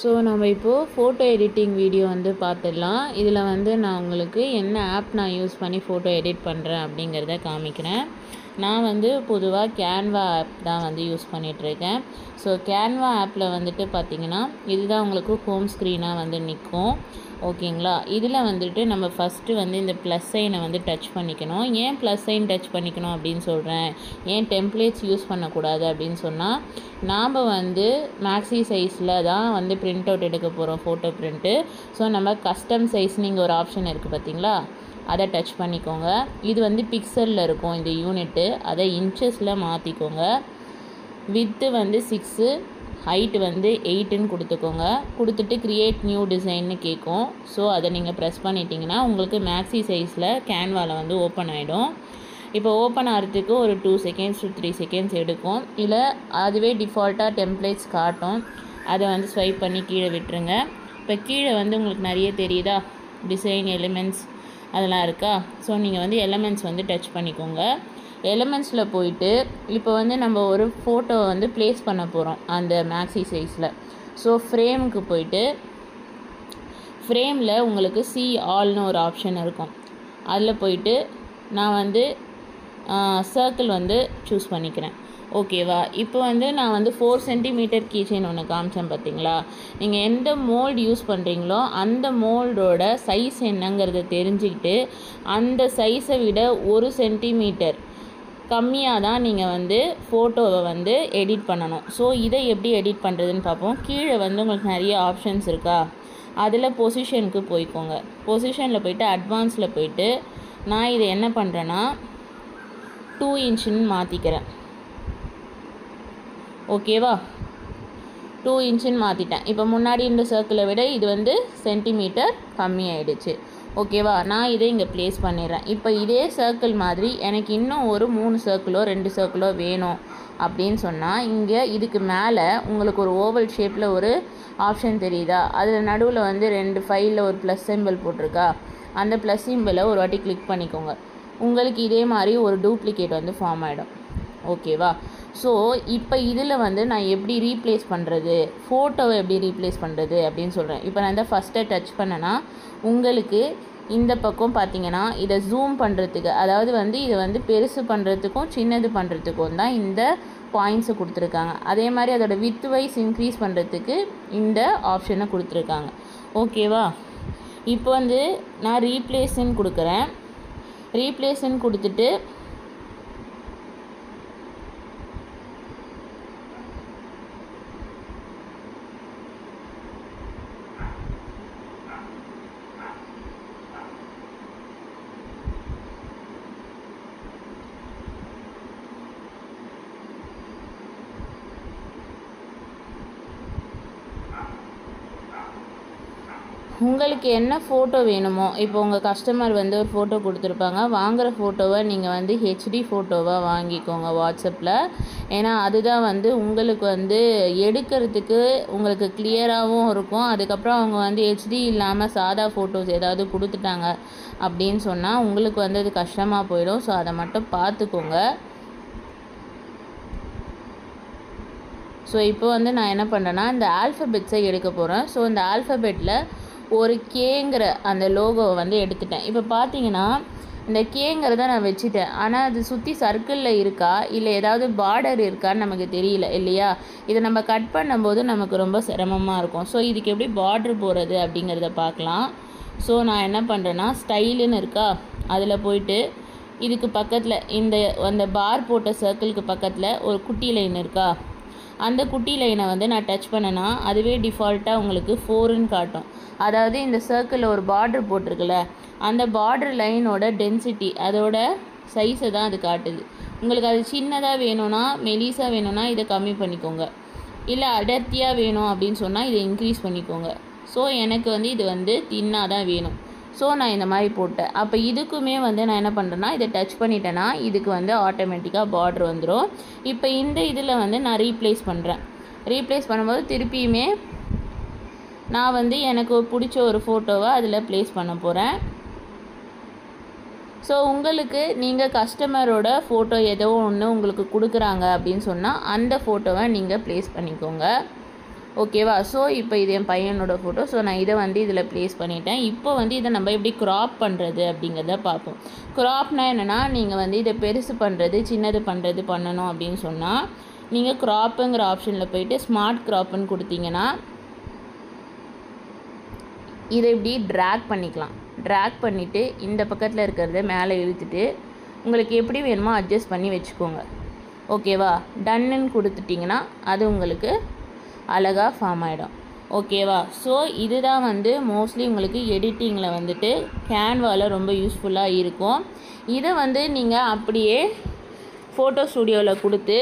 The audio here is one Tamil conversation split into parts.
ஸோ நம்ம இப்போது ஃபோட்டோ எடிட்டிங் வீடியோ வந்து பார்த்துடலாம். இதில் வந்து நான் உங்களுக்கு என்ன ஆப் நான் யூஸ் பண்ணி ஃபோட்டோ எடிட் பண்ணுறேன் அப்படிங்கிறத காமிக்கிறேன். நான் வந்து பொதுவாக கேன்வா ஆப் தான் வந்து யூஸ் பண்ணிகிட்ருக்கேன். ஸோ கேன்வா ஆப்பில் வந்துட்டு பார்த்திங்கன்னா இதுதான் உங்களுக்கு ஹோம் ஸ்க்ரீனாக வந்து நிற்கும். ஓகேங்களா? இதில் வந்துட்டு நம்ம ஃபஸ்ட்டு வந்து இந்த ப்ளஸ் சைனை வந்து டச் பண்ணிக்கணும். ஏன் ப்ளஸ் சைன் டச் பண்ணிக்கணும் அப்படின்னு சொல்கிறேன், ஏன் டெம்ப்ளேட்ஸ் யூஸ் பண்ணக்கூடாது அப்படின்னு சொன்னால், நாம் வந்து மேக்ஸி சைஸில் தான் வந்து பிரிண்ட் அவுட் எடுக்க போகிறோம், ஃபோட்டோ பிரிண்ட்டு. ஸோ நம்ம கஸ்டம் சைஸ்னு இங்கே ஒரு ஆப்ஷன் இருக்குது பார்த்தீங்களா, அதை டச் பண்ணிக்கோங்க. இது வந்து பிக்சலில் இருக்கும் இந்த யூனிட்டு, அதை இன்ச்சஸில் மாற்றிக்கோங்க. வித்து வந்து 6, ஹைட்டு வந்து 8ன்னு கொடுத்துக்கோங்க. கொடுத்துட்டு க்ரியேட் நியூ டிசைன்னு கேட்கும். ஸோ அதை நீங்கள் ப்ரெஸ் பண்ணிட்டீங்கன்னா உங்களுக்கு மேக்ஸி சைஸில் கேன்வாவில் வந்து ஓப்பன் ஆகிடும். இப்போ ஓப்பன் ஆகிறதுக்கு ஒரு 2 செகண்ட்ஸ் to 3 செகண்ட்ஸ் எடுக்கும். இல்லை அதுவே டிஃபால்ட்டாக டெம்ப்ளேட்ஸ் காட்டும், அதை வந்து ஸ்வைப் பண்ணி கீழே விட்டுருங்க. இப்போ கீழே வந்து உங்களுக்கு நிறைய தெரியுதா, டிசைன் எலிமெண்ட்ஸ் அதெல்லாம் இருக்கா. ஸோ நீங்கள் வந்து எலிமெண்ட்ஸ் வந்து டச் பண்ணிக்கோங்க. எலிமெண்ட்ஸில் போயிட்டு இப்போ வந்து நம்ம ஒரு ஃபோட்டோ வந்து ப்ளேஸ் பண்ண போகிறோம் அந்த மேக்ஸி சைஸில். ஸோ ஃப்ரேமுக்கு போயிட்டு ஃப்ரேமில் உங்களுக்கு சி ஆல்னு ஒரு ஆப்ஷன் இருக்கும். அதில் போயிட்டு நான் வந்து சர்க்கிள் வந்து சூஸ் பண்ணிக்கிறேன். ஓகேவா? இப்போ வந்து நான் வந்து 4 சென்டிமீட்டர் கீச்செயின் ஒன்று காமிச்சேன் பார்த்தீங்களா. நீங்கள் எந்த மோல்டு யூஸ் பண்ணுறீங்களோ அந்த மோல்டோட சைஸ் என்னங்கிறத தெரிஞ்சுக்கிட்டு அந்த சைஸை விட 1 சென்டிமீட்டர் கம்மியாக தான் நீங்கள் வந்து ஃபோட்டோவை வந்து எடிட் பண்ணணும். ஸோ இதை எப்படி எடிட் பண்ணுறதுன்னு பார்ப்போம். கீழே வந்து உங்களுக்கு நிறைய ஆப்ஷன்ஸ் இருக்கா, அதில் பொசிஷனுக்கு போய்க்கோங்க. பொசிஷனில் போய்ட்டு அட்வான்ஸில் போய்ட்டு நான் இதை என்ன பண்ணுறேன்னா 2 இன்ச்சுன்னு மாற்றிக்கிறேன். ஓகேவா? 2 இன்ச்சுன்னு மாற்றிட்டேன். இப்போ முன்னாடி இந்த சர்க்கிளை விட இது வந்து சென்டிமீட்டர் கம்மியாயிடுச்சு. ஓகேவா? நான் இதை இங்கே ப்ளேஸ் பண்ணிடுறேன். இப்போ இதே சர்க்கிள் மாதிரி எனக்கு இன்னும் ஒரு 3 சர்க்கிளோ 2 சர்க்கிளோ வேணும் அப்படின்னு சொன்னால், இங்கே இதுக்கு மேலே உங்களுக்கு ஒரு ஓவல் ஷேப்பில் ஒரு ஆப்ஷன் தெரியுதா, அதில் நடுவில் வந்து 2 ஃபைலில் ஒரு ப்ளஸ் சிம்பிள் போட்டிருக்கா, அந்த ப்ளஸ் சிம்பிளை ஒரு வாட்டி கிளிக் பண்ணிக்கோங்க. உங்களுக்கு இதே மாதிரி ஒரு டூப்ளிகேட் வந்து ஃபார்ம் ஆகிடும். ஓகேவா? ஸோ இப்போ இதில் வந்து நான் எப்படி ரீப்ளேஸ் பண்ணுறது, ஃபோட்டோவை எப்படி ரீப்ளேஸ் பண்ணுறது அப்படின்னு சொல்கிறேன். இப்போ நான் இந்த ஃபஸ்ட்டை டச் பண்ணேன்னா உங்களுக்கு இந்த பக்கம் பார்த்தீங்கன்னா இதை ஜூம் பண்ணுறதுக்கு, அதாவது வந்து இதை வந்து பெருசு பண்ணுறதுக்கும் சின்னது பண்ணுறதுக்கும் தான் இந்த பாயிண்ட்ஸை கொடுத்துருக்காங்க. அதே மாதிரி அதோட வித் வைஸ் இன்க்ரீஸ் பண்ணுறதுக்கு இந்த ஆப்ஷனை கொடுத்துருக்காங்க. ஓகேவா? இப்போ வந்து நான் ரீப்ளேஸ்ன்னு கொடுக்குறேன். ரீப்ளேஸ்ன்னு கொடுத்துட்டு உங்களுக்கு என்ன ஃபோட்டோ வேணுமோ, இப்போ உங்கள் கஸ்டமர் வந்து ஒரு ஃபோட்டோ கொடுத்துருப்பாங்க, வாங்குகிற ஃபோட்டோவை நீங்கள் வந்து ஹெச்டி ஃபோட்டோவாக வாங்கிக்கோங்க வாட்ஸ்அப்பில். ஏன்னா அதுதான் வந்து உங்களுக்கு வந்து எடுக்கிறதுக்கு உங்களுக்கு கிளியராகவும் இருக்கும். அதுக்கப்புறம் அவங்க வந்து ஹெச்டி இல்லாமல் சாதா ஃபோட்டோஸ் ஏதாவது கொடுத்துட்டாங்க அப்படின்னு சொன்னால் உங்களுக்கு வந்து அது கஷ்டமாக போயிடும். ஸோ அதை மட்டும் பார்த்துக்கோங்க. ஸோ இப்போ வந்து நான் என்ன பண்ணுறேன்னா இந்த ஆல்ஃபபெட்ஸை எடுக்க போகிறேன். ஸோ இந்த ஆல்ஃபபெட்டில் ஒரு கேங்கிற அந்த லோகோவை வந்து எடுத்துட்டேன். இப்போ பார்த்தீங்கன்னா இந்த கேங்கிறத நான் வச்சுட்டேன், ஆனால் அது சுற்றி சர்க்கிளில் இருக்கா இல்லை ஏதாவது பார்டர் இருக்கான்னு நமக்கு தெரியல இல்லையா. இதை நம்ம கட் பண்ணும்போது நமக்கு ரொம்ப சிரமமாக இருக்கும். ஸோ இதுக்கு எப்படி பார்டர் போகிறது அப்படிங்கிறத பார்க்கலாம். ஸோ நான் என்ன பண்ணுறேன்னா ஸ்டைலுன்னு இருக்கா, அதில் போயிட்டு இதுக்கு பக்கத்தில் அந்த பார் போட்ட சர்க்கிளுக்கு பக்கத்தில் ஒரு குட்டி லைன் இருக்கா, அந்த குட்டி லைனை வந்து நான் டச் பண்ணேன்னா அதுவே டிஃபால்ட்டாக உங்களுக்கு 4ன்னு காட்டும். அதாவது இந்த சர்க்கிளில் ஒரு பார்டர் போட்டிருக்குல்ல, அந்த பார்டர் லைனோட டென்சிட்டி அதோட சைஸை தான் அது காட்டுது. உங்களுக்கு அது சின்னதாக வேணும்னா மெலிசாக வேணும்னா இதை கம்மி பண்ணிக்கோங்க, இல்லை அடர்த்தியாக வேணும் அப்படின்னு சொன்னால் இதை இன்க்ரீஸ் பண்ணிக்கோங்க. ஸோ எனக்கு வந்து இது வந்து தின்னாக தான் வேணும். ஸோ நான் இந்த மாதிரி போட்டேன். அப்போ இதுக்குமே வந்து நான் என்ன பண்ணுறேன்னா இதை டச் பண்ணிட்டேன்னா இதுக்கு வந்து ஆட்டோமேட்டிக்காக பார்டர் வந்துடும். இப்போ இந்த இதில் வந்து நான் ரீப்ளேஸ் பண்ணுறேன். ரீப்ளேஸ் பண்ணும்போது திருப்பியுமே நான் வந்து எனக்கு பிடிச்ச ஒரு ஃபோட்டோவை அதில் ப்ளேஸ் பண்ண போகிறேன். ஸோ உங்களுக்கு நீங்கள் கஸ்டமரோட ஃபோட்டோ ஏதோ ஒன்று உங்களுக்கு கொடுக்குறாங்க அப்படின்னு சொன்னால் அந்த ஃபோட்டோவை நீங்கள் ப்ளேஸ் பண்ணிக்கோங்க. ஓகேவா. ஸோ இப்போ இது என் பையனோட ஃபோட்டோ. ஸோ நான் இதை வந்து இதில் ப்ளேஸ் பண்ணிட்டேன். இப்போ வந்து இதை நம்ம எப்படி க்ராப் பண்ணுறது அப்படிங்கிறத பார்ப்போம். க்ராப்னா என்னென்னா, நீங்கள் வந்து இதை பெருசு பண்ணுறது சின்னது பண்ணுறது பண்ணணும் அப்படின்னு சொன்னால் நீங்கள் க்ராப்புங்கிற ஆப்ஷனில் போயிட்டு ஸ்மார்ட் க்ராப்புன்னு கொடுத்தீங்கன்னா இதை இப்படி ட்ராக் பண்ணிக்கலாம். ட்ராக் பண்ணிவிட்டு இந்த பக்கத்தில் இருக்கிறத மேலே இழுத்துட்டு உங்களுக்கு எப்படி வேணுமோ அட்ஜஸ்ட் பண்ணி வச்சுக்கோங்க. ஓகேவா. டன்னுன்னு கொடுத்துட்டிங்கன்னா அது உங்களுக்கு அழகாக ஃபார்ம் ஆகிடும். ஓகேவா. ஸோ இதுதான் வந்து மோஸ்ட்லி உங்களுக்கு எடிட்டிங்கில் வந்துட்டு கேன்வாவில் ரொம்ப யூஸ்ஃபுல்லாக இருக்கும். இதை வந்து நீங்கள் அப்படியே ஃபோட்டோ ஸ்டூடியோவில் கொடுத்து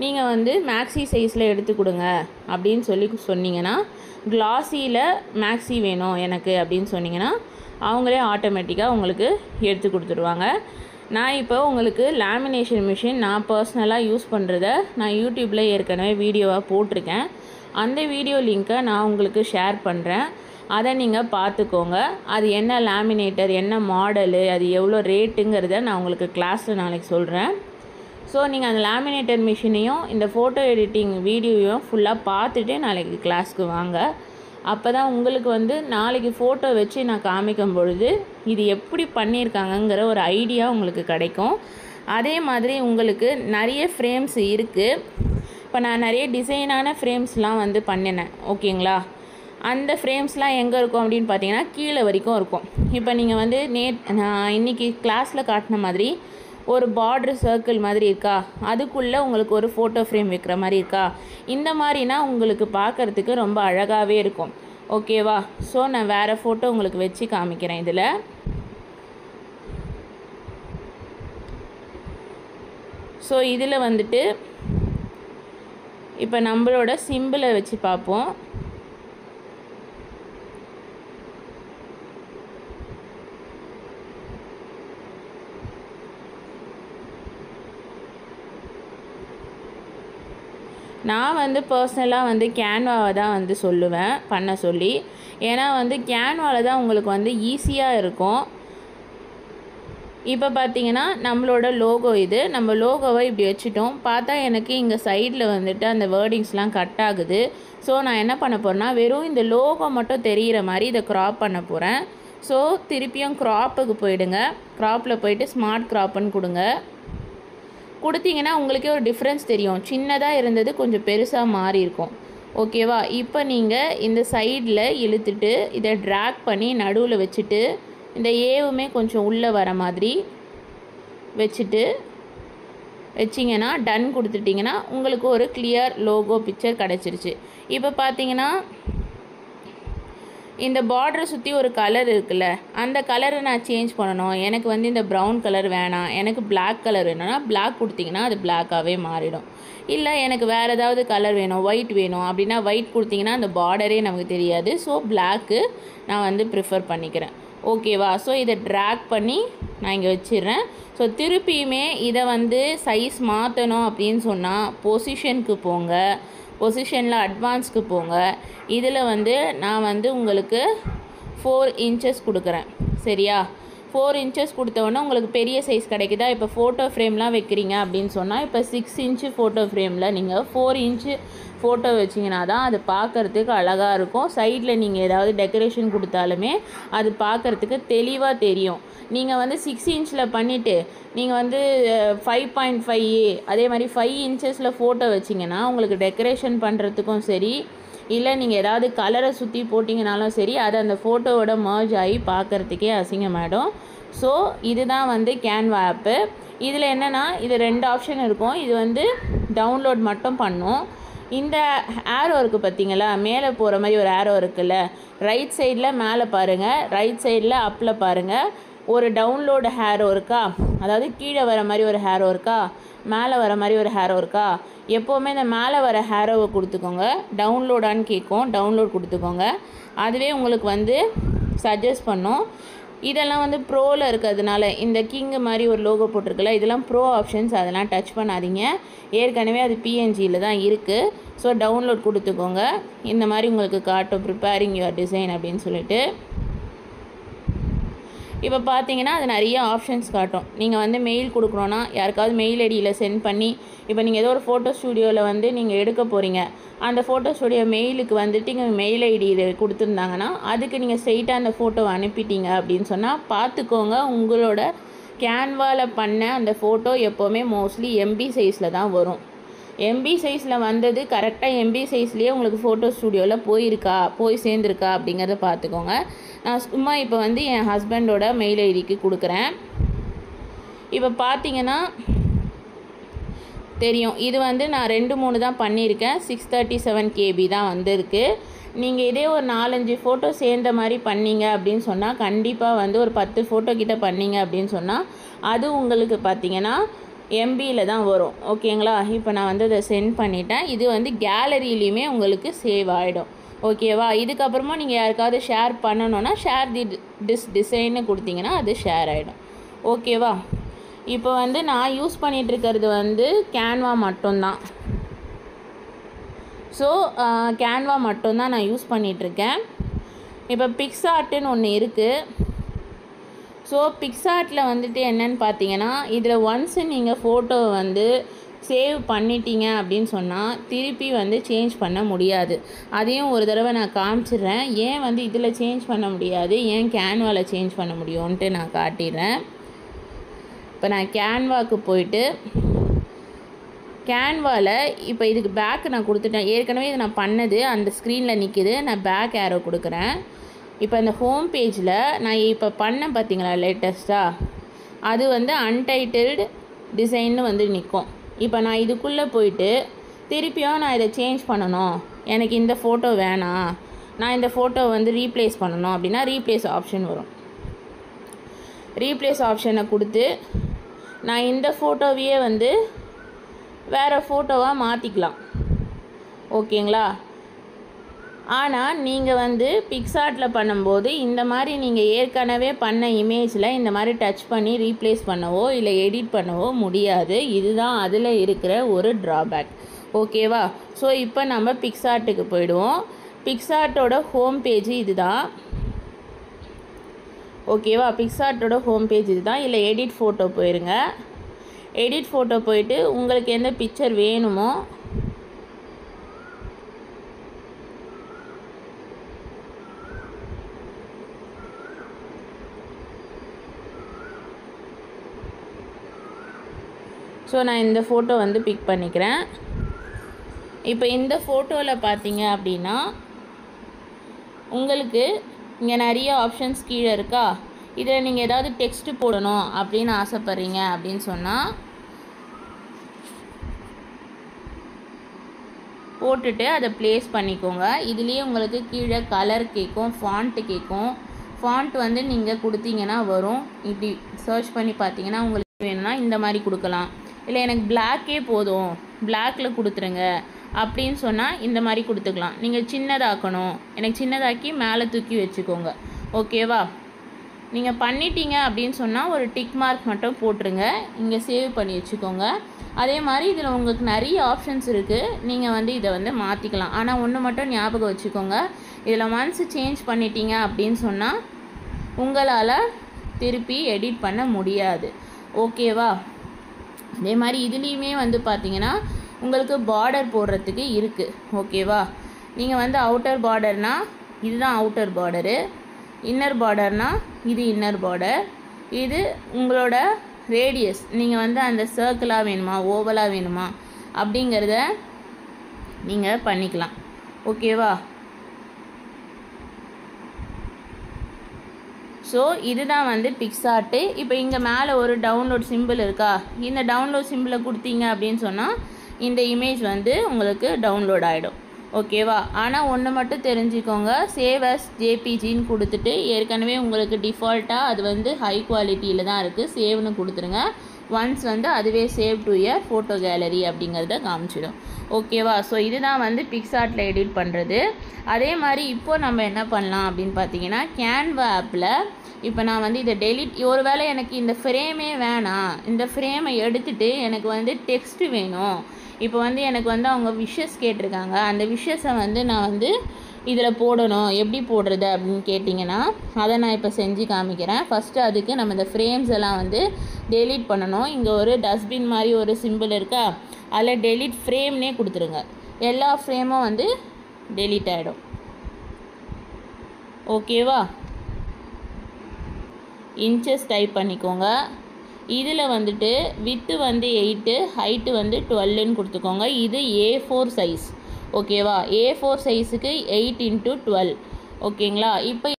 நீங்கள் வந்து மேக்ஸி சைஸில் எடுத்து கொடுங்க அப்படின்னு சொன்னீங்கன்னா, கிளாஸியில் மேக்ஸி வேணும் எனக்கு அப்படின்னு சொன்னீங்கன்னா அவங்களே ஆட்டோமேட்டிக்காக உங்களுக்கு எடுத்து கொடுத்துருவாங்க. நான் இப்போ உங்களுக்கு லேமினேஷன் மிஷின் நான் பர்சனலாக யூஸ் பண்ணுறத நான் யூடியூப்பில் ஏற்கனவே வீடியோவாக போட்டிருக்கேன். அந்த வீடியோ லிங்க்கை நான் உங்களுக்கு ஷேர் பண்ணுறேன். அதை நீங்கள் பார்த்துக்கோங்க. அது என்ன லேமினேட்டர், என்ன மாடலு, அது எவ்வளோ ரேட்டுங்கிறத நான் உங்களுக்கு கிளாஸில் நாளைக்கு சொல்கிறேன். ஸோ நீங்கள் அந்த லேமினேட்டர் மிஷினையும் இந்த ஃபோட்டோ எடிட்டிங் வீடியோவையும் ஃபுல்லாக பார்த்துட்டு நாளைக்கு கிளாஸ்க்கு வாங்க. அப்போ தான் உங்களுக்கு வந்து நாளைக்கு ஃபோட்டோ வச்சு நான் காமிக்கும் பொழுது இது எப்படி பண்ணியிருக்காங்கங்கிற ஒரு ஐடியா உங்களுக்கு கிடைக்கும். அதே மாதிரி உங்களுக்கு நிறைய ஃப்ரேம்ஸ் இருக்குது. இப்போ நான் நிறைய டிசைனான ஃப்ரேம்ஸ்லாம் வந்து பண்ணினேன். ஓகேங்களா. அந்த ஃப்ரேம்ஸ்லாம் எங்கே இருக்கும் அப்படின்னு பார்த்தீங்கன்னா கீழே வரைக்கும் இருக்கும். இப்போ நீங்கள் வந்து நான் இன்றைக்கி கிளாஸில் காட்டின மாதிரி ஒரு பார்டர் சர்க்கிள் மாதிரி இருக்கா, அதுக்குள்ளே உங்களுக்கு ஒரு ஃபோட்டோ ஃப்ரேம் வைக்கிற மாதிரி இருக்கா, இந்த மாதிரினா உங்களுக்கு பார்க்குறதுக்கு ரொம்ப அழகாகவே இருக்கும். ஓகேவா. ஸோ நான் வேறு ஃபோட்டோ உங்களுக்கு வச்சு காமிக்கிறேன். இதில் ஸோ இதில் வந்துட்டு இப்போ நம்மளோட சிம்பிளை வச்சு பார்ப்போம். நான் வந்து பர்சனலாக வந்து கேன்வாவை தான் வந்து சொல்லுவேன் பண்ண சொல்லி. ஏன்னா வந்து கேன்வாவில் தான் உங்களுக்கு வந்து ஈஸியாக இருக்கும். இப்போ பார்த்தீங்கன்னா நம்மளோட லோகோ இது. நம்ம லோகோவை இப்படி வச்சுட்டோம். பார்த்தா எனக்கு இங்கே சைடில் வந்துட்டு அந்த வேர்டிங்ஸ்லாம் கட் ஆகுது. ஸோ நான் என்ன பண்ண போகிறேன்னா வெறும் இந்த லோகோ மட்டும் தெரிகிற மாதிரி இதை க்ராப் பண்ண போகிறேன். ஸோ திருப்பியும் க்ராப்புக்கு போயிடுங்க. க்ராப்பில் போயிட்டு ஸ்மார்ட் க்ராப்புன்னு கொடுங்க. கொடுத்தீங்கன்னா உங்களுக்கே ஒரு டிஃப்ரென்ஸ் தெரியும். சின்னதாக இருந்தது கொஞ்சம் பெருசாக மாறி இருக்கும். ஓகேவா. இப்போ நீங்கள் இந்த சைடில் இழுத்துட்டு இதை ட்ராக் பண்ணி நடுவில் வச்சுட்டு இந்த ஏவுமே கொஞ்சம் உள்ளே வர மாதிரி வச்சிங்கன்னா டன் கொடுத்துட்டிங்கன்னா உங்களுக்கு ஒரு கிளியர் லோகோ பிக்சர் கிடச்சிருச்சு. இப்போ பார்த்தீங்கன்னா இந்த பார்டரை சுற்றி ஒரு கலர் இருக்குல்ல, அந்த கலரை நான் சேஞ்ச் பண்ணணும். எனக்கு வந்து இந்த ப்ரௌன் கலர் வேணாம், எனக்கு பிளாக் கலர் வேணும்னா பிளாக் கொடுத்திங்கன்னா அது பிளாக்காகவே மாறிடும். இல்லை எனக்கு வேறு ஏதாவது கலர் வேணும், ஒயிட் வேணும் அப்படின்னா ஒயிட் கொடுத்திங்கன்னா அந்த பார்டரே நமக்கு தெரியாது. ஸோ பிளாக்கு நான் வந்து ப்ரிஃபர் பண்ணிக்கிறேன். ஓகேவா. ஸோ இதை ட்ராக் பண்ணி நான் இங்கே வச்சிடுறேன். ஸோ திருப்பியுமே இதை வந்து சைஸ் மாற்றணும் அப்படின்னு சொன்னால் பொசிஷனுக்கு போங்க. பொசிஷனில் அட்வான்ஸ்க்கு போங்க. இதில் வந்து நான் வந்து உங்களுக்கு 4 inches கொடுக்குறேன். சரியா. 4 inches கொடுத்தவொன்னே உங்களுக்கு பெரிய சைஸ் கிடைக்குதா. இப்போ ஃபோட்டோ ஃப்ரேம்லாம் வைக்கிறீங்க அப்படின்னு சொன்னால் இப்போ 6 inch ஃபோட்டோ ஃப்ரேமில் நீங்கள் 4 inch ஃபோட்டோ வச்சிங்கன்னா தான் அது பார்க்குறதுக்கு அழகாக இருக்கும். சைடில் நீங்கள் ஏதாவது டெக்கரேஷன் கொடுத்தாலுமே அது பார்க்குறதுக்கு தெளிவாக தெரியும். நீங்கள் வந்து 6 inchல பண்ணிவிட்டு நீங்கள் வந்து 5.5 அதே மாதிரி 5 inchஸில் ஃபோட்டோ வச்சிங்கன்னா உங்களுக்கு டெக்கரேஷன் பண்ணுறதுக்கும் சரி, இல்லை நீங்கள் ஏதாவது கலரை சுற்றி போட்டிங்கனாலும் சரி, அது அந்த ஃபோட்டோவோட மர்ஜ் ஆகி பார்க்குறதுக்கே அசிங்கமாகிடும். ஸோ இதுதான் வந்து கேன்வா ஆப்பு. இதில் என்னென்னா இது 2 ஆப்ஷன் இருக்கும். இது வந்து டவுன்லோட் மட்டும் பண்ணும். இந்த ஆரோ இருக்குது பார்த்தீங்களா, மேலே போகிற மாதிரி ஒரு ஆரோ இருக்குல்ல, ரைட் சைடில் மேலே பாருங்கள், ரைட் சைடில் அப்பில் பாருங்கள், ஒரு டவுன்லோடு ஹேரோ இருக்கா, அதாவது கீழே வர மாதிரி ஒரு ஹேரோ இருக்கா, மேலே வர மாதிரி ஒரு ஹேரோ இருக்கா. எப்போவுமே இந்த மேலே வர ஹேரோவை கொடுத்துக்கோங்க. டவுன்லோடான்னு கேட்கும், டவுன்லோட் கொடுத்துக்கோங்க. அதுவே உங்களுக்கு வந்து சஜஸ்ட் பண்ணும். இதெல்லாம் வந்து ப்ரோவில் இருக்கிறதுனால இந்த கிங்கு மாதிரி ஒரு லோகோ போட்டிருக்குல்ல, இதெல்லாம் ப்ரோ ஆப்ஷன்ஸ், அதெல்லாம் டச் பண்ணாதீங்க. ஏற்கனவே அது பிஎன்ஜியில் தான் இருக்குது. ஸோ டவுன்லோட் கொடுத்துக்கோங்க. இந்த மாதிரி உங்களுக்கு காட்டும் ப்ரிப்பேரிங் யுவர் டிசைன் அப்படின்னு சொல்லிட்டு. இப்போ பார்த்தீங்கன்னா அது நிறைய ஆப்ஷன்ஸ் காட்டும். நீங்கள் வந்து மெயில் கொடுக்கணுன்னா யாருக்காவது மெயில் ஐடியில் சென்ட் பண்ணி, இப்போ நீங்கள் ஏதோ ஒரு ஃபோட்டோ ஸ்டூடியோவில் வந்து நீங்கள் எடுக்க போகிறீங்க, அந்த ஃபோட்டோ ஸ்டூடியோ மெயிலுக்கு வந்துட்டு இங்கே மெயில் ஐடி கொடுத்துருந்தாங்கன்னா அதுக்கு நீங்கள் ஸ்ட்ரெயிட்டாக அந்த ஃபோட்டோவை அனுப்பிட்டீங்க அப்படின்னு சொன்னால் பார்த்துக்கோங்க, உங்களோட கேன்வாவில் பண்ண அந்த ஃபோட்டோ எப்போவுமே மோஸ்ட்லி எம்பி சைஸில் தான் வரும். எம்பி சைஸில் வந்தது கரெக்டாக எம்பி சைஸ்லேயே உங்களுக்கு ஃபோட்டோ ஸ்டூடியோவில் போய் சேர்ந்துருக்கா அப்படிங்கிறத பார்த்துக்கோங்க. நான் சும்மா இப்போ வந்து என் ஹஸ்பண்டோட மெயில் ஐடிக்கு கொடுக்குறேன். இப்போ பார்த்தீங்கன்னா தெரியும், இது வந்து நான் 2-3 தான் பண்ணியிருக்கேன். 637 KB தான் வந்திருக்கு. நீங்கள் இதே ஒரு 4-5 ஃபோட்டோ சேர்ந்த மாதிரி பண்ணீங்க அப்படின்னு சொன்னால், கண்டிப்பாக வந்து ஒரு 10 ஃபோட்டோ கிட்ட பண்ணீங்க அப்படின்னு சொன்னால் அது உங்களுக்கு பார்த்தீங்கன்னா எம்பியில் தான் வரும். ஓகேங்களா? இப்போ நான் வந்து அதை சென்ட் பண்ணிட்டேன். இது வந்து கேலரியிலையுமே உங்களுக்கு சேவ் ஆகிடும். ஓகேவா? இதுக்கப்புறமா நீங்கள் யாருக்காவது ஷேர் பண்ணணுன்னா ஷேர் டிசைன்னு கொடுத்தீங்கன்னா அது ஷேர் ஆகிடும். ஓகேவா? இப்போ வந்து நான் யூஸ் பண்ணிகிட்ருக்கிறது வந்து கேன்வா மட்டும்தான். ஸோ கேன்வா மட்டும்தான் நான் யூஸ் பண்ணிகிட்ருக்கேன். இப்போ பிக்ஸார்ட்டுன்னு ஒன்று இருக்குது. ஸோ பிக்ஸார்ட்டில் வந்துட்டு என்னென்னு பார்த்தீங்கன்னா, இதில் ஒன்ஸு நீங்கள் ஃபோட்டோவை வந்து சேவ் பண்ணிட்டீங்க அப்படின்னு சொன்னால் திருப்பி வந்து சேஞ்ச் பண்ண முடியாது. அதையும் ஒரு தடவை நான் காமிச்சிடுறேன். ஏன் வந்து இதில் சேஞ்ச் பண்ண முடியாது, ஏன் கேன்வாவில் சேஞ்ச் பண்ண முடியும்ன்ட்டு நான் காட்டிடுறேன். இப்போ நான் கேன்வாவுக்கு போயிட்டு கேன்வாவில் இப்போ இதுக்கு பேக்கு நான் கொடுத்துட்டேன். ஏற்கனவே இது நான் பண்ணது அந்த ஸ்க்ரீனில் நிற்கிது. நான் பேக் ஏரோ கொடுக்குறேன். இப்போ இந்த ஹோம் பேஜில் நான் இப்போ பண்ணேன் பார்த்தீங்களா லேட்டஸ்ட்டாக, அது வந்து அன்டைட்டில்டு டிசைன்னு வந்து நிற்கும். இப்போ நான் இதுக்குள்ளே போயிட்டு திருப்பியும் நான் இதை சேஞ்ச் பண்ணணும், எனக்கு இந்த ஃபோட்டோ வேணாம், நான் இந்த ஃபோட்டோ வந்து ரீப்ளேஸ் பண்ணணும் அப்படின்னா ரீப்ளேஸ் ஆப்ஷன் வரும். ரீப்ளேஸ் ஆப்ஷனை கொடுத்து நான் இந்த ஃபோட்டோவையே வந்து வேறு ஃபோட்டோவாக மாற்றிக்கலாம். ஓகேங்களா? ஆனால் நீங்கள் வந்து பிக்ஸார்ட்டில் பண்ணும்போது இந்த மாதிரி நீங்கள் ஏற்கனவே பண்ண இமேஜில் இந்த மாதிரி டச் பண்ணி ரீப்ளேஸ் பண்ணவோ இல்லை எடிட் பண்ணவோ முடியாது. இதுதான் அதில் இருக்கிற ஒரு ட்ராபேக். ஓகேவா? ஸோ இப்போ நம்ம பிக்ஸார்ட்டுக்கு போயிடுவோம். பிக்ஸார்ட்டோட ஹோம் பேஜ் இது தான். ஓகேவா? பிக்ஸார்ட்டோட ஹோம் பேஜ் இது தான். இல்லை எடிட் ஃபோட்டோ போயிருங்க. எடிட் ஃபோட்டோ போயிட்டு உங்களுக்கு எந்த பிக்சர் வேணுமோ ஸோ நான் இந்த ஃபோட்டோ வந்து பிக் பண்ணிக்கிறேன். இப்போ இந்த ஃபோட்டோவில் பார்த்தீங்க அப்படின்னா உங்களுக்கு இங்கே நிறைய ஆப்ஷன்ஸ் கீழே இருக்கா. இதில் நீங்கள் ஏதாவது டெக்ஸ்ட்டு போடணும் அப்படின்னு ஆசைப்பட்றீங்க அப்படின்னு சொன்னால் போட்டுட்டு அதை ப்ளேஸ் பண்ணிக்கோங்க. இதுலேயே உங்களுக்கு கீழே கலர் கேட்கும், ஃபாண்ட்டு கேட்கும். ஃபாண்ட் வந்து நீங்கள் கொடுத்தீங்கன்னா வரும். இப்படி சர்ச் பண்ணி பார்த்தீங்கன்னா உங்களுக்கு வேணும்னா இந்த மாதிரி கொடுக்கலாம். இல்லை எனக்கு பிளாக்கே போதும், பிளாக்கில் கொடுத்துருங்க அப்படின்னு சொன்னால் இந்த மாதிரி கொடுத்துக்கலாம். நீங்கள் சின்னதாக்கணும், எனக்கு சின்னதாக்கி மேலே தூக்கி வச்சுக்கோங்க. ஓகேவா? நீங்கள் பண்ணிட்டீங்க அப்படின்னு சொன்னால் ஒரு டிக் மார்க் மட்டும் போட்டுருங்க, இங்கே சேவ் பண்ணி வச்சுக்கோங்க. அதே மாதிரி இதில் உங்களுக்கு நிறைய ஆப்ஷன்ஸ் இருக்குது, நீங்கள் வந்து இதை வந்து மாற்றிக்கலாம். ஆனால் ஒன்று மட்டும் ஞாபகம் வச்சுக்கோங்க, இதில் ஒன்ஸ் சேஞ்ச் பண்ணிட்டீங்க அப்படின்னு சொன்னால் உங்களால் திருப்பி எடிட் பண்ண முடியாது. ஓகேவா? அதே மாதிரி இதுலேயுமே வந்து பார்த்தீங்கன்னா உங்களுக்கு பார்டர் போடுறதுக்கு இருக்குது. ஓகேவா? நீங்கள் வந்து அவுட்டர் பார்டர்னால் இதுதான் அவுட்டர் பார்டரு, இன்னர் பார்டர்னால் இது இன்னர் பார்டர். இது உங்களோட ரேடியஸ், நீங்கள் வந்து அந்த சர்க்கிளாக வேணுமா ஓவலாக வேணுமா அப்படிங்கிறத நீங்கள் பண்ணிக்கலாம். ஓகேவா? ஸோ இதுதான் வந்து பிக்ஸார்ட்டு. இப்போ இங்கே மேலே ஒரு டவுன்லோட் சிம்பிள் இருக்கா, இந்த டவுன்லோட் சிம்பிளை கொடுத்தீங்க அப்படின்னு சொன்னால் இந்த இமேஜ் வந்து உங்களுக்கு டவுன்லோட் ஆகிடும். ஓகேவா? ஆனால் ஒன்று மட்டும் தெரிஞ்சுக்கோங்க, சேவ் அஸ் ஜேபிஜின்னு கொடுத்துட்டு ஏற்கனவே உங்களுக்கு டிஃபால்ட்டாக அது வந்து ஹை குவாலிட்டியில் தான் இருக்குது, சேவ்னு கொடுத்துருங்க. ஒன்ஸ் வந்து அதுவே save to a photo gallery அப்படிங்கிறத காமிச்சிடும். ஓகேவா? ஸோ இதுதான் வந்து பிக்ஸார்ட்டில் எடிட் பண்ணுறது. அதே மாதிரி இப்போது நம்ம என்ன பண்ணலாம் அப்படின்னு பார்த்தீங்கன்னா கேன்வா ஆப்பில் இப்போ நான் வந்து இதை டெலிட், ஒரு வேளை எனக்கு இந்த ஃப்ரேமே வேணாம், இந்த ஃப்ரேமை எடுத்துகிட்டு எனக்கு வந்து டெக்ஸ்ட்டு வேணும், இப்போ வந்து எனக்கு வந்து அவங்க விஷஸ் கேட்டிருக்காங்க, அந்த விஷஸை வந்து நான் வந்து இதில் போடணும். எப்படி போடுறது அப்படின்னு கேட்டிங்கன்னா அதை நான் இப்போ செஞ்சு காமிக்கிறேன். ஃபஸ்ட்டு அதுக்கு நம்ம இந்த ஃப்ரேம்ஸ் எல்லாம் வந்து டெலீட் பண்ணணும். இங்கே ஒரு டஸ்ட்பின் மாதிரி ஒரு சிம்பிள் இருக்கா, அதில் டெலீட் ஃப்ரேம்னே கொடுத்துருங்க. எல்லா ஃப்ரேமும் வந்து டெலீட் ஆகிடும். ஓகேவா? இன்ச்சஸ் டைப் பண்ணிக்கோங்க. இதில் வந்துட்டு வித்து வந்து 8, ஹைட்டு வந்து 12ன்னு கொடுத்துக்கோங்க. இது A4 சைஸ். ஓகேவா? A4 சைஸுக்கு 8 × 12. ஓகேங்களா? இப்போ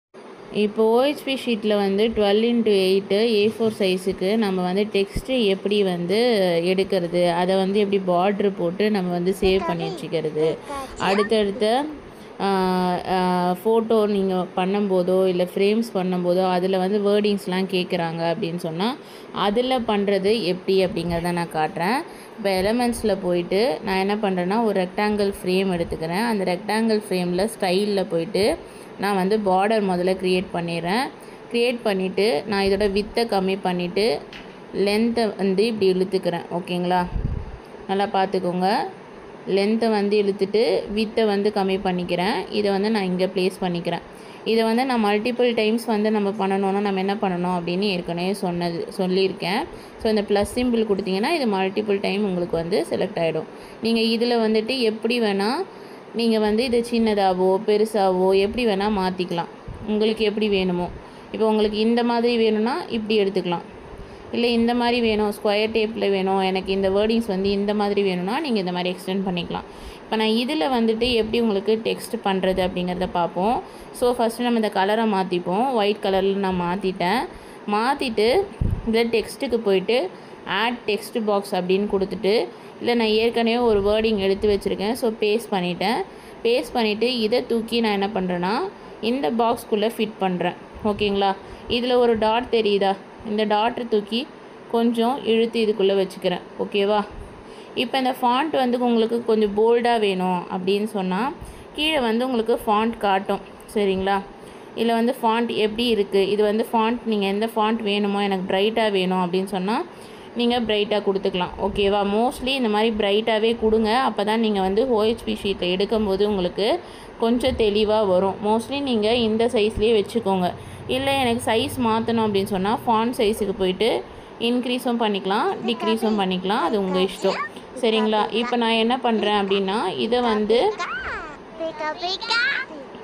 OHP ஷீட்டில் வந்து 12 × 8 A4 சைஸுக்கு நம்ம வந்து டெக்ஸ்ட்டு எப்படி வந்து எடுக்கிறது, அதை வந்து எப்படி பார்ட்ரு போட்டு நம்ம வந்து சேவ் பண்ணி வச்சுக்கிறது, அடுத்தடுத்த ஃபோட்டோ நீங்கள் பண்ணும்போதோ இல்லை ஃப்ரேம்ஸ் பண்ணும்போதோ அதில் வந்து வேர்டிங்ஸ்லாம் கேட்குறாங்க அப்படின்னு சொன்னால் அதில் பண்ணுறது எப்படி அப்படிங்கிறத நான் காட்டுறேன். இப்போ எலமெண்ட்ஸில் போயிட்டு நான் என்ன பண்ணுறேன்னா ஒரு ரெக்டாங்கிள் ஃப்ரேம் எடுத்துக்கிறேன். அந்த ரெக்டாங்கிள் ஃப்ரேமில் ஸ்டைலில் போயிட்டு நான் வந்து பார்டர் முதல்ல க்ரியேட் பண்ணிடுறேன். க்ரியேட் பண்ணிவிட்டு நான் இதோட வித்தை கம்மி பண்ணிவிட்டு லென்த்தை வந்து இப்படி இழுத்துக்கிறேன். ஓகேங்களா? நல்லா பார்த்துக்கோங்க. லென்த்தை வந்து இழுத்துட்டு வித்தை வந்து கம்மி பண்ணிக்கிறேன். இதை வந்து நான் இங்கே ப்ளேஸ் பண்ணிக்கிறேன். இதை வந்து நான் மல்டிபிள் டைம்ஸ் வந்து நம்ம பண்ணணுன்னா நம்ம என்ன பண்ணணும் அப்படின்னு ஏற்கனவே சொல்லியிருக்கேன். ஸோ இந்த ப்ளஸ் சிம்பிள் கொடுத்தீங்கன்னா இது மல்டிபிள் டைம் உங்களுக்கு வந்து செலக்ட் ஆகிடும். நீங்கள் இதில் வந்துட்டு எப்படி வேணால் நீங்கள் வந்து இது சின்னதாகவோ பெருசாகவோ எப்படி வேணால் மாற்றிக்கலாம். உங்களுக்கு எப்படி வேணுமோ. இப்போ உங்களுக்கு இந்த மாதிரி வேணும்னா இப்படி எடுத்துக்கலாம். இல்லை இந்த மாதிரி வேணும், ஸ்கொயர் டேப்பில் வேணும், எனக்கு இந்த வேர்டிங்ஸ் வந்து இந்த மாதிரி வேணும்னா நீங்கள் இந்த மாதிரி எக்ஸ்டெண்ட் பண்ணிக்கலாம். இப்போ நான் இதில் வந்துட்டு எப்படி உங்களுக்கு டெக்ஸ்ட் பண்ணுறது அப்படிங்கிறத பார்ப்போம். ஸோ ஃபஸ்ட்டு நம்ம இந்த கலரை மாற்றிப்போம். ஒயிட் கலரில் நான் மாற்றிட்டு இதில் டெக்ஸ்ட்டுக்கு போயிட்டு ஆட் டெக்ஸ்ட் பாக்ஸ் அப்படின்னு கொடுத்துட்டு இல்லை நான் ஏற்கனவே ஒரு வேர்டிங் எடுத்து வச்சுருக்கேன். ஸோ பேஸ்ட் பண்ணிவிட்டு இதை தூக்கி நான் என்ன பண்ணுறேன்னா இந்த பாக்ஸ்குள்ளே ஃபிட் பண்ணுறேன். ஓகேங்களா? இதில் ஒரு டாட் தெரியுதா, இந்த டாட்டை தூக்கி கொஞ்சம் இழுத்து இதுக்குள்ளே வச்சுக்கிறேன். ஓகேவா? இப்போ இந்த ஃபாண்ட் வந்து உங்களுக்கு கொஞ்சம் போல்டாக வேணும் அப்படின்னு சொன்னால் கீழே வந்து உங்களுக்கு ஃபாண்ட் காட்டும். சரிங்களா? இதில் வந்து ஃபாண்ட் எப்படி இருக்குது, இது வந்து ஃபாண்ட் நீங்கள் எந்த ஃபாண்ட் வேணுமோ எனக்கு பிரைட்டாக வேணும் அப்படின்னு சொன்னால் நீங்கள் பிரைட்டாக கொடுத்துக்கலாம். ஓகேவா? மோஸ்ட்லி இந்த மாதிரி பிரைட்டாகவே கொடுங்க. அப்போ தான் நீங்கள் வந்து OHP ஷீட்டில் எடுக்கும்போது உங்களுக்கு கொஞ்சம் தெளிவாக வரும். மோஸ்ட்லி நீங்கள் இந்த சைஸ்லேயே வச்சுக்கோங்க. இல்லை எனக்கு சைஸ் மாற்றணும் அப்படின்னு சொன்னால் ஃபாண்ட் சைஸுக்கு போயிட்டு இன்க்ரீஸும் பண்ணிக்கலாம், டிக்ரீஸும் பண்ணிக்கலாம். அது உங்கள் இஷ்டம். சரிங்களா? இப்போ நான் என்ன பண்ணுறேன் அப்படின்னா இதை வந்து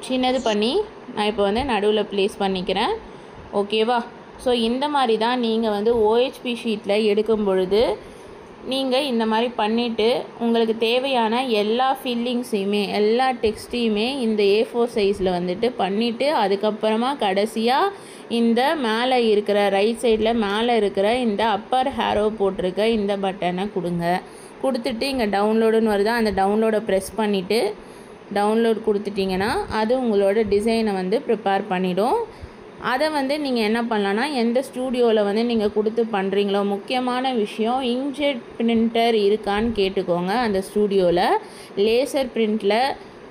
சின்னது பண்ணி நான் இப்போ வந்து நடுவில் ப்ளேஸ் பண்ணிக்கிறேன். ஓகேவா? ஸோ இந்த மாதிரி தான் நீங்கள் வந்து OHP ஷீட்டில் எடுக்கும் பொழுது நீங்கள் இந்த மாதிரி பண்ணிவிட்டு உங்களுக்கு தேவையான எல்லா ஃபில்லிங்ஸையுமே எல்லா டெக்ஸ்ட்டையுமே இந்த A4 சைஸில் வந்துட்டு பண்ணிவிட்டு அதுக்கப்புறமா கடைசியாக இந்த மேலே இருக்கிற ரைட் சைடில் மேலே இருக்கிற இந்த அப்பர் ஹேரோ போட்டிருக்க இந்த பட்டனை கொடுத்துட்டு இங்கே டவுன்லோடுன்னு வருதா, அந்த டவுன்லோடை ப்ரெஸ் பண்ணிவிட்டு டவுன்லோட் கொடுத்துட்டிங்கன்னா அது உங்களோட டிசைனை வந்து ப்ரிப்பேர் பண்ணிடும். அதை வந்து நீங்கள் என்ன பண்ணலான்னா எந்த ஸ்டூடியோவில் வந்து நீங்கள் கொடுத்து பண்ணுறீங்களோ முக்கியமான விஷயம் இங்க்ஜெட் பிரிண்டர் இருக்கான்னு கேட்டுக்கோங்க. அந்த ஸ்டூடியோவில் லேசர் பிரிண்டில்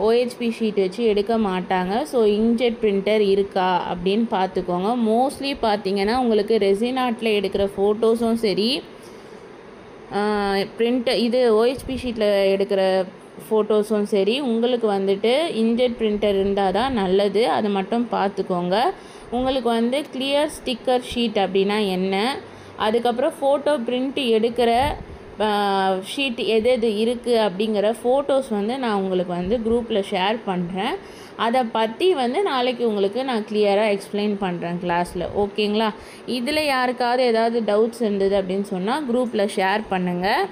OHP ஷீட் வச்சு எடுக்க மாட்டாங்க. ஸோ இங்க்ஜெட் பிரிண்டர் இருக்கா அப்படின்னு பார்த்துக்கோங்க. மோஸ்ட்லி பார்த்தீங்கன்னா உங்களுக்கு ரெசின் ஆர்ட்டில் எடுக்கிற ஃபோட்டோஸும் சரி இது OHP ஷீட்டில் எடுக்கிற ஃபோட்டோஸும் சரி உங்களுக்கு வந்துட்டு இன்க்ஜெட் பிரிண்டர் இருந்தால் தான் நல்லது. அதை மட்டும் பார்த்துக்கோங்க. உங்களுக்கு வந்து கிளியர் ஸ்டிக்கர் ஷீட் அப்படின்னா என்ன, அதுக்கப்புறம் ஃபோட்டோ பிரிண்ட் எடுக்கிற ஷீட் எது இருக்குது அப்படிங்கிற ஃபோட்டோஸ் வந்து நான் உங்களுக்கு வந்து குரூப்பில் ஷேர் பண்ணுறேன். அதை பற்றி வந்து நாளைக்கு உங்களுக்கு நான் கிளியராக எக்ஸ்பிளைன் பண்ணுறேன் கிளாஸில். ஓகேங்களா? இதில் யாருக்காவது ஏதாவது டவுட்ஸ் இருந்தது அப்படின்னு சொன்னால் குரூப்பில் ஷேர் பண்ணுங்கள்.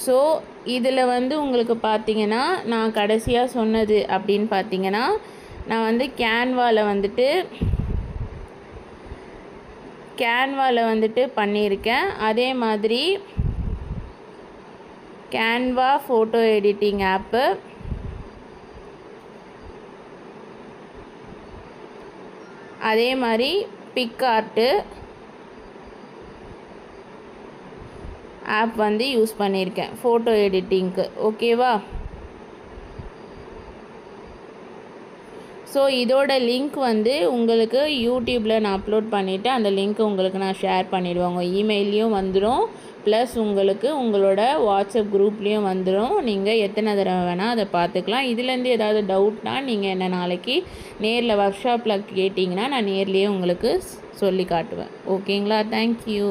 ஸோ இதில் வந்து உங்களுக்கு பார்த்தீங்கன்னா நான் கடைசியாக சொன்னது அப்படின்னு பார்த்தீங்கன்னா நான் வந்து கேன்வாவில் வந்துட்டு பண்ணியிருக்கேன். அதே மாதிரி கேன்வா ஃபோட்டோ எடிட்டிங் ஆப்பு, அதே மாதிரி பிக்ஆர்ட்டு ஆப் வந்து யூஸ் பண்ணியிருக்கேன் ஃபோட்டோ எடிட்டிங்க்கு. ஓகேவா? ஸோ இதோட லிங்க் வந்து உங்களுக்கு யூடியூப்பில் நான் அப்லோட் பண்ணிவிட்டு அந்த லிங்க் உங்களுக்கு நான் ஷேர் பண்ணிவிடுவேன். உங்கள் இமெயிலையும் வந்துடும், ப்ளஸ் உங்களுக்கு உங்களோட வாட்ஸ்அப் குரூப்லேயும் வந்துடும். நீங்கள் எத்தனை தடவை வேணால் அதை பார்த்துக்கலாம். இதுலேருந்து ஏதாவது டவுட்னால் நீங்கள் என்ன நாளைக்கு நேரில் ஒர்க் ஷாப்பில் கேட்டிங்கன்னா நான் நேர்லேயே உங்களுக்கு சொல்லி காட்டுவேன். ஓகேங்களா? தேங்க்யூ.